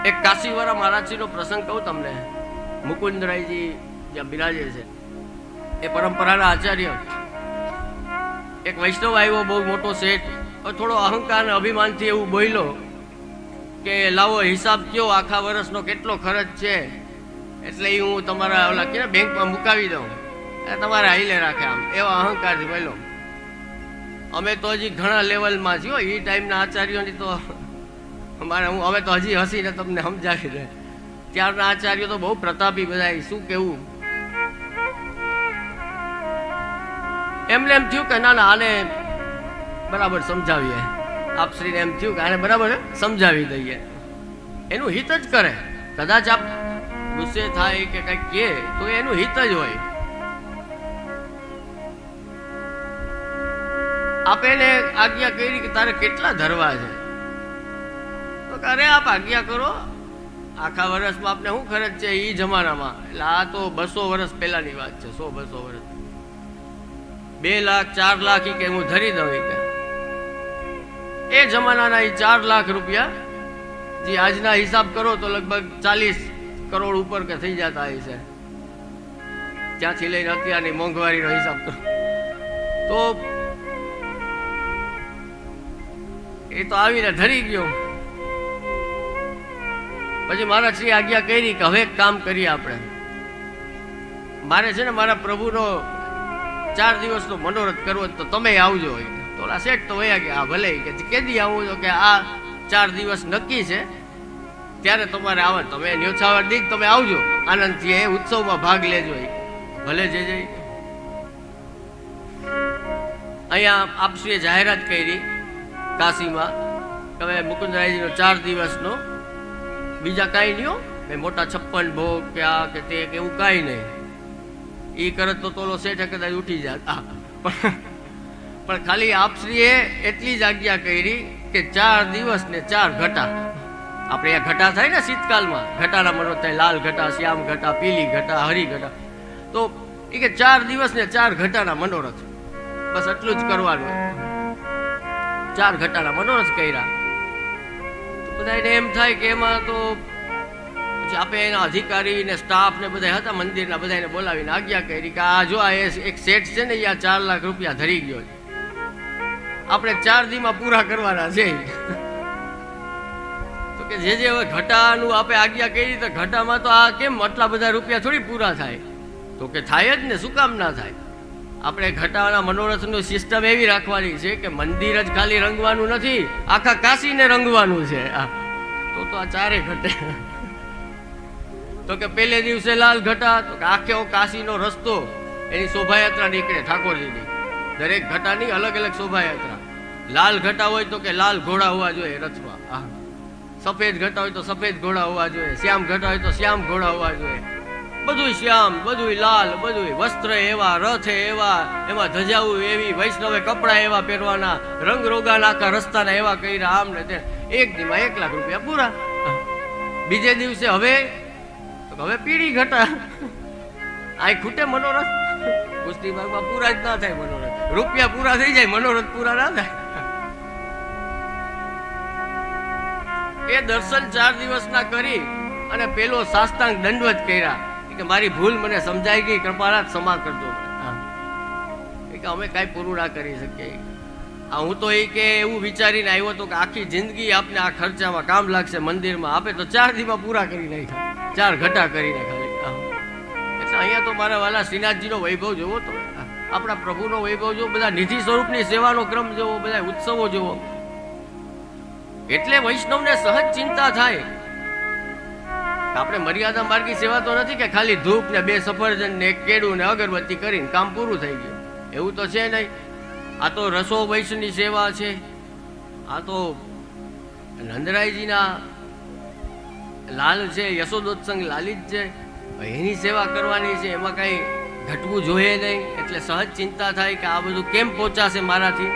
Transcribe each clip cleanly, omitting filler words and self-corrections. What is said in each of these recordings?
એક કાશીવાળા મહારાજજીનો પ્રસંગ કહું તમને. મુકુંદરાયજી જ્યાં બિરાજે છે એ પરંપરાના આચાર્ય. એક વૈષ્ણવ આવ્યો, બહુ મોટો શેઠ, થોડો અહંકાર અને અભિમાનથી એવું બોલ્યો કે લાવો હિસાબ કયો, આખા વર્ષનો કેટલો ખર્ચ છે, એટલે એ હું તમારા ઓલા કે બેંકમાં મુકાવી દઉં, તમારે હાઈલે રાખે. આમ એવા અહંકારથી બોલ્યો. અમે તો હજી ઘણા લેવલમાં છીએ એ ટાઈમના આચાર્યોની તો અમે તો હજી હસીને તમને સમજાવી દે. ત્યારના આચાર્યો તો બહુ પ્રતાપી બધા, શું કેવું. એમને એમ થયું કે ના ના આને બરાબર સમજાવીએ. આપશ્રીને એમ થયું કે આને બરાબર સમજાવી દઈએ, એનું હિત જ કરે. કદાચ આપ ગુસ્સે થાય કે કંઈક કહે તો એનું હિત જ હોય. આપે એને આજ્ઞા કરી કે તારે કેટલા ધરવા છે, તો અરે આપ આજ્ઞા કરો, આખા વર્ષમાં આપને શું ખર્ચ છે એ જમાનામાં. એટલે આ તો 200 વર્ષ પહેલાની વાત છે, 100-200 વર્ષ. 2 લાખ 4 લાખ કે હું ધરી દઉં કે એ જમાનાના 4 લાખ રૂપિયા જે આજના હિસાબ કરો તો લગભગ 40 કરોડ ઉપર કે થઈ જતા હોય છે. ત્યાંથી લઈને અત્યારની મોંઘવારીનો હિસાબ કરો તો એ તો આવીને ધરી ગયો. પછી મારા શ્રી આજ્ઞા કરી કે હવે એક કામ કરીએ આપણે. મારે છે ને મારા પ્રભુનો 4 દિવસનો મનોરથ કરવો તો તમે આવજો. તો શેઠ તો વયા ગયા. ભલે કે કેદી આવું છો કે આ 4 દિવસ નક્કી છે ત્યારે તમારે આવે, તમે ન્યોછાવર દીક તમે આવજો આનંદથી, એ ઉત્સવમાં ભાગ લેજો. ભલે જે જઈ. અહીંયા આપશ્રીએ જાહેરાત કરી કાશીમાં કે હવે મુકુંદરાયજીનો 4 દિવસનો, બીજા કાંઈ નહીં, કંઈ મોટા 56 ભોગ કે આ કે તે કે એવું કાંઈ નહીં. એ કરત તો તોલો શેઠે કદાચ ઉઠી જાત. પણ ખાલી આપશ્રીએ એટલી જ આજ્ઞા કરી કે 4 દિવસ ને 4 ઘટા. આપણે અહીંયા ઘટા થાય ને શીતકાલમાં, ઘટાના મનોરથ થાય, લાલ ઘટા, શ્યામ ઘટા, પીલી ઘટા, હરી ઘટા. તો એ કે 4 દિવસ ને 4 ઘટાના મનોરથ, બસ એટલું જ કરવાનું. 4 ઘટાના મનોરથ કર્યા. તો બધાને એમ થાય કે એમાં તો પછી આપણે એના અધિકારી ને સ્ટાફ ને બધા હતા મંદિરના, બધાને બોલાવીને આજ્ઞા કરી કે આ જો આ એક શેઠ છે ને, આ 4 લાખ રૂપિયા ધરી ગયો, આપણે 4 દીમાં પૂરા કરવાના છે. તો કે જે હવે ઘટાનું આપણે આજ્ઞા કરી તો ઘટામાં તો આ કેમ આટલા બધા રૂપિયા થોડી પૂરા થાય? તો કે થાય જ ને, શું કામ ના થાય? આપણે ઘટાના મનોરથનું સિસ્ટમ એવી રાખવાની છે કે મંદિર જ ખાલી રંગવાનું નથી, આખા કાશીને રંગવાનું છે. તો આ 4 ઘટે. તો કે પહેલે દિવસે લાલ ઘટા, તો કે આખો કાશીનો રસ્તો એની શોભાયાત્રા નીકળે ઠાકોરજીની. દરેક ઘટાની અલગ અલગ શોભાયાત્રા. લાલ ઘટા હોય તો કે લાલ ઘોડા હોવા જોઈએ રથમાં, સફેદ ઘટા હોય તો સફેદ ઘોડા હોવા જોઈએ, શ્યામ ઘટા હોય તો શ્યામ ઘોડા હોવા જોઈએ. બધું શ્યામ, બધું લાલ, બધું વસ્ત્ર એવા, રથ એવા, એમાં ધજાવું એવી, વૈષ્ણવે કપડા એવા પહેરવાના, રંગ રોગાના આખા રસ્તાના એવા કર્યા, આમ ને તે. એક દીમાં 1 લાખ રૂપિયા પૂરા. બીજે દિવસે હવે પીળી ઘટા. આ ખૂટે મનોરથ? કુસ્તી ભાગમાં પૂરા જ ના થાય મનોરથ. રૂપિયા પૂરા થઈ જાય, મનોરથ પૂરા ના થાય. એ દર્શન 4 દિવસના કરી અને પેલો સાષ્ટાંગ દંડવત કર્યા કે મારી ભૂલ મને સમજાઈ ગઈ, કૃપાનાથ ક્ષમા કરજો. કે અમે કાંઈ પૂરું ના કરી શકીએ. હું તો કે એવું વિચારીને આવ્યો હતો કે આખી જિંદગી આપને આ ખર્ચામાં કામ લાગશે મંદિરમાં, આપે તો 4 દીમાં પૂરા કરી નાખ્યા, 4 ઘટા કરીને ખાલી. એટલે અહીંયા તો મારા વાલા શ્રીનાથજીનો વૈભવ જોવો, તો આપણા પ્રભુનો વૈભવ જોવો, બધા નિધિ સ્વરૂપની સેવાનો ક્રમ જોવો, બધા ઉત્સવો જોવો. એટલે વૈષ્ણવને સહજ ચિંતા થાય. આપણે મર્યાદા માર્ગી સેવા તો નથી કે ખાલી ધૂપ ને 2 સફરજન ને 1 કેળું ને અગરબત્તી કરીને કામ પૂરું થઈ ગયું, એવું તો છે નહીં. આ તો રસો વૈષ્ણવની સેવા છે. આ તો નંદરાયજીના લાલ છે, યશોદોત્સંગ લાલિત છે, એની સેવા કરવાની છે. એમાં કાંઈ ઘટવું જોઈએ નહીં. એટલે સહજ ચિંતા થાય કે આ બધું કેમ પહોંચાશે મારાથી?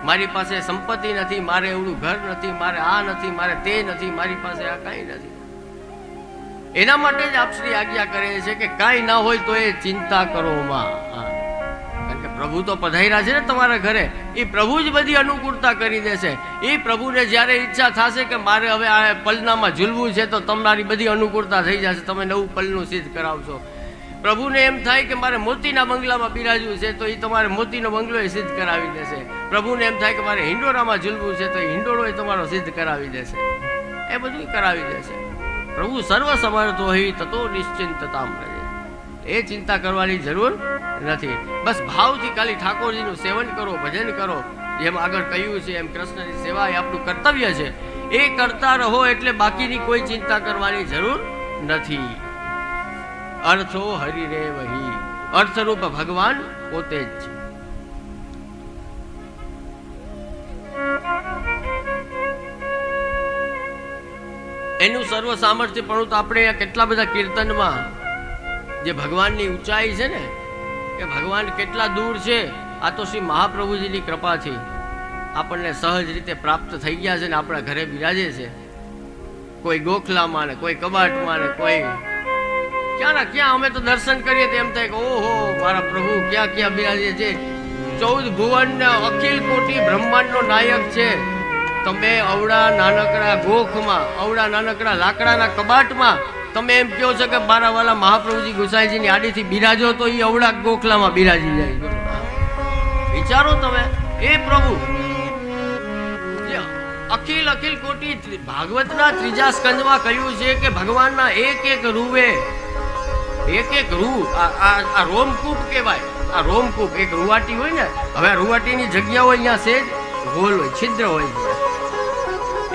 મારી પાસે સંપત્તિ નથી, મારે એવડું ઘર નથી, મારે આ નથી, મારે તે નથી, મારી પાસે આ કાંઈ નથી. એના માટે જ આપશ્રી આજ્ઞા કરે છે કે કાંઈ ના હોય તો એ ચિંતા કરો માં. કારણ કે પ્રભુ તો પધાર્યા છે ને તમારા ઘરે, એ પ્રભુ જ બધી અનુકૂળતા કરી દેશે. એ પ્રભુને જ્યારે ઈચ્છા થશે કે મારે હવે આ પલનામાં ઝૂલવું છે તો તમારી બધી અનુકૂળતા થઈ જશે, તમે નવું પલનું સિદ્ધ કરાવશો. પ્રભુને એમ થાય કે મારે મોતીના બંગલામાં બિરાજવું છે તો એ તમારે મોતીનો બંગલો એ સિદ્ધ કરાવી દેશે. પ્રભુને એમ થાય કે મારે હિંડોળામાં ઝૂલવું છે તો એ હિંડોળો એ તમારો સિદ્ધ કરાવી દેશે. એ બધું કરાવી દેશે. પ્રભુ સર્વ સમર્થ હોય તતો નિશ્ચિંતતામ રહે. એ ચિંતા કરવાની જરૂર નથી. બસ ભાવથી ખાલી ઠાકોરજીનું સેવન કરો, ભજન કરો. જેમ આગળ કહ્યું છે એમ કૃષ્ણની સેવા એ આપણું કર્તવ્ય છે. એ કરતા રહો એટલે બાકીની કોઈ ચિંતા કરવાની જરૂર નથી. અર્થો હરિ રે વહી, અર્થરૂપ ભગવાન પોતે જ છે. એનું સર્વ સામર્થ્ય પણ તો આપણે કેટલા બધા કીર્તનમાં જે ભગવાનની ઊંચાઈ છે ને, કે ભગવાન કેટલા દૂર છે, આ તો શ્રી મહાપ્રભુજીની કૃપાથી આપણને સહજ રીતે પ્રાપ્ત થઈ ગયા છે ને આપણા ઘરે બિરાજે છે. કોઈ ગોખલામાં ને કોઈ કબાટમાં ને કોઈ ક્યાં ના ક્યાં. અમે તો દર્શન કરીએ તો એમ થાય કે ઓહો મારા પ્રભુ ક્યાં ક્યાં બિરાજે છે. 14 ભુવન અખિલ કોટી બ્રહ્માંડનો નાયક છે. તમે અવડા નાનકડા ગોખમાં, અવડા નાનકડા લાકડાના કબાટમાં તમે એમ કહો છો કે મારા વાલા મહાપ્રભુજી ગુસાઈજીની આડીથી બિરાજો તો એ અવડા ગોખલામાં બિરાજી જાય. વિચારો તમે, એ પ્રભુ અખિલ અખિલ કોટી. ભાગવતના 3જા સ્કંદમાં કહ્યું છે કે ભગવાનના એક એક રૂવે, એક એક રૂ, આ રોમકૂપ કહેવાય. આ રોમકૂપ એક રૂવાટી હોય ને, હવે આ રૂવાટીની જગ્યા હોય અહીંયા સેજ હોલ હોય, છિદ્ર હોય.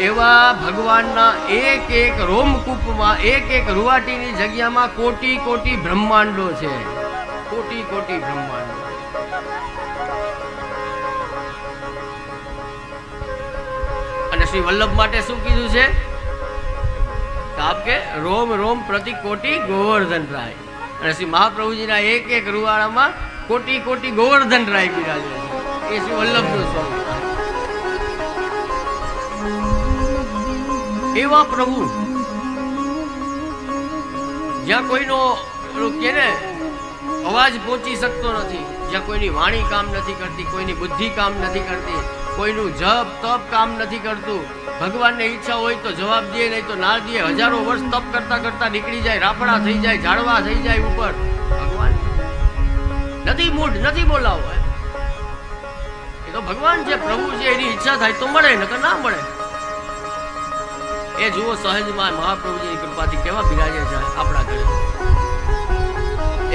એવા ભગવાનના એક એક રોમકૂપમાં, એક એક રૂવાટીની જગ્યામાં કોટી કોટી બ્રહ્માંડો છે. કોટી કોટી બ્રહ્માંડો. અને શ્રી વલ્લભ માટે શું કીધું છે? આપકે રોમ રોમ પ્રતિ કોટી ગોવર્ધન રાય. અને શ્રી મહાપ્રભુજીના એક એક રૂવાડામાં કોટી કોટી ગોવર્ધન રાય બિરાજે છે. એ શ્રી વલ્લભનું સ્વરૂપ. એવા પ્રભુ જ્યાં કોઈનો કે ને અવાજ પહોંચી શકતો નથી, જ્યાં કોઈની વાણી કામ નથી કરતી, કોઈની બુદ્ધિ કામ નથી કરતી, કોઈનું જપ તપ કામ નથી કરતું. ભગવાનને ઈચ્છા હોય તો જવાબ દે, નહીં તો ના દે. હજારો વર્ષ તપ કરતા કરતા નીકળી જાય, રાફડા થઈ જાય, ઝાડવા થઈ જાય ઉપર. ભગવાન નથી મૂઢ, નથી બોલાવો. એ તો ભગવાન છે, પ્રભુ છે. એની ઈચ્છા થાય તો મળે, નકર ના મળે. એ જુઓ સહજમાં મહાપ્રભુજીની કૃપાથી કેવા બિરાજે છે આપણા ઘરે.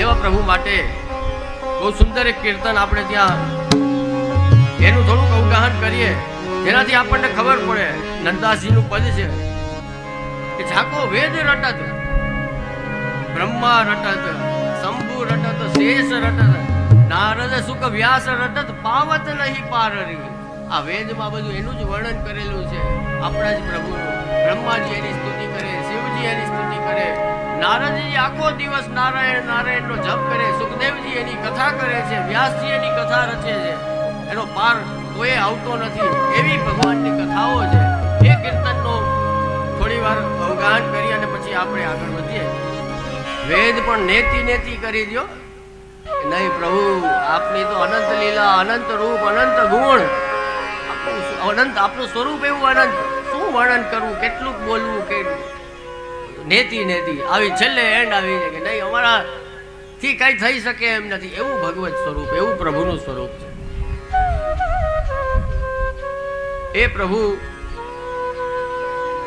એવા પ્રભુ માટે બહુ સુંદર એક કીર્તન આપણે ત્યાં એનું થોડુંક અવગાહન કરીએ, જેનાથી આપણને ખબર પડે. નંદાસજીનું પદ છે કે ઝાકો વેદ રટત, બ્રહ્મા રટત, શંભુ રટત, શેષ રટત, નારદ સુખ વ્યાસ રટત, પાવત નહીં પારરી. આ વેદમાં બધું એનું જ વર્ણન કરેલું છે, આપણા જ પ્રભુનું. બ્રહ્માજી એની સ્તુતિ કરે, શિવજી એની સ્તુતિ કરે, નારદજી આખો દિવસ નારાયણ નારાયણનો જપ કરે, સુખદેવજી એની કથા કરે છે, વ્યાસજી એની કથા રચે છે. એનો પાર કોઈ આવતો નથી. એવી ભગવાનની કથાઓ છે. એ કીર્તનનો થોડી વાર અવગાહન કરી અને પછી આપણે આગળ વધીએ. વેદ પણ નેતિ નેતિ કરી દો. નહીં પ્રભુ, આપની તો અનંત લીલા, અનંત રૂપ, અનંત ગુણ, અનંત આપનું સ્વરૂપ એવું અનંત. શું વર્ણન કરવું, કેટલું બોલવું, કે નેતિ નેતિ આવી છેલ્લે એન્ડ આવી જાય કે નહીં અમારાથી કઈ થઈ શકે એમ નથી. એવું ભગવત સ્વરૂપ, એવું પ્રભુનું સ્વરૂપ છે. એ પ્રભુ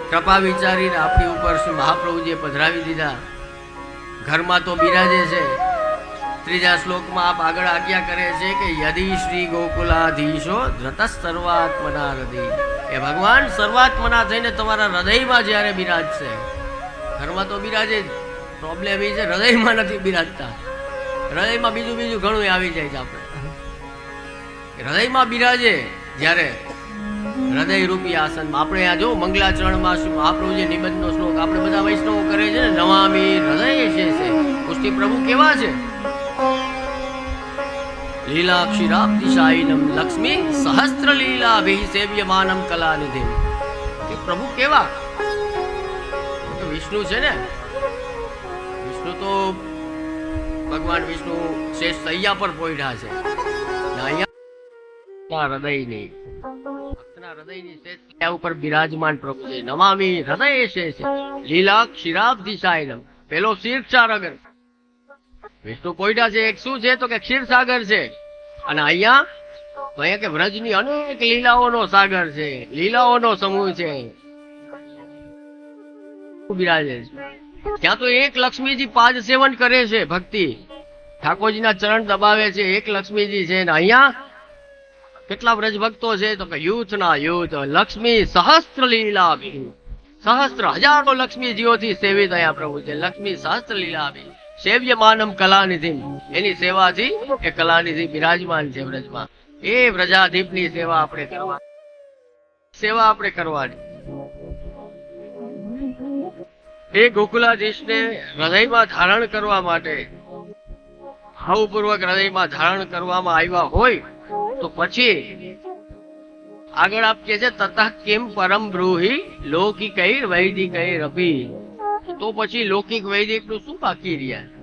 કૃપા વિચારીને આપણી ઉપર શ્રી મહાપ્રભુજીએ પધરાવી દીધા. ઘરમાં તો બિરાજે છે. 3જા શ્લોકમાં આપ આગળ આજ્ઞા કરે છે કે યદિ શ્રી ગોકુલાધીશો ધ્રત સર્વાત્મના હૃદય. એ ભગવાન સર્વાત્મના થઈને તમારા હૃદયમાં જ્યારે બિરાજશે, ઘરમાં તો બિરાજે જ, પ્રોબ્લેમ એ છે હૃદયમાં નથી બિરાજતા. હૃદયમાં બીજું બીજું ઘણું આવી જાય છે. આપણે હૃદયમાં બિરાજે જ્યારે હૃદય રૂપી આસનમાં. આપણે આ જો મંગલાચરણમાં શું મહાપ્રભુજી નિબંધનો શ્લોક આપણે બધા વૈષ્ણવો કરે છે ને, નમામિ હૃદય છે. પુષ્ટિ પ્રભુ કેવા છે? લીલાક્ષીરાબ્ધિશાયિનમ લક્ષ્મી સહસ્ત્ર લીલાભિ સેવ્યમાનમ કલાનિધિમ. એ પ્રભુ કેવા? તો વિષ્ણુ છે ને. વિષ્ણુ તો ભગવાન વિષ્ણુ શેષ સૈયા પર પોઢ્યા છે. હૃદયની ભક્તના હૃદયની શેષ ઉપર બિરાજમાન પ્રભુ છે. નમામી હૃદય શેષ લીલા ક્ષીરાબ્ધિ સાયનમ. પેલો ક્ષીરસાગર વિષ્ણુ પોઈડા છે એક શું છે તો કે ક્ષીરસાગર છે. અને અહીંયા કે વ્રજની અનેક લીલાઓનો સાગર છે, લીલાઓનો સમૂહ છે. બિરાજે છે ત્યાં તો એક લક્ષ્મીજી પાદ સેવન કરે છે. ભક્તિ ઠાકોરજીના ચરણ દબાવે છે, એક લક્ષ્મીજી છે. ને અહીંયા કેટલા વ્રજ ભક્તો છે તો કે યુથના યુથ લક્ષ્મી સહસ્ત્ર લીલા, સહસ્ત્ર હજારો લક્ષ્મીજીઓથી સેવિત અહીંયા પ્રભુ છે. લક્ષ્મી સહસ્ત્ર લીલા સેવ્ય માનમ કલાનિધિ, એની સેવાથી એ કલાનિધિ બિરાજમાન છે વ્રજમાં. એ વ્રજાધીપની સેવા આપણે કરવાની. એ ગોકુલાધીશને હૃદયમાં ધારણ કરવા માટે, ભાવપૂર્વક હૃદયમાં ધારણ કરવામાં આવ્યા હોય તો પછી આગળ આપ કે છે તથા કેમ પરમ બ્રૂહી લૌકિક વૈદિક રપી. તો પછી લૌકિક વૈદિક નું શું બાકી રહ્યા?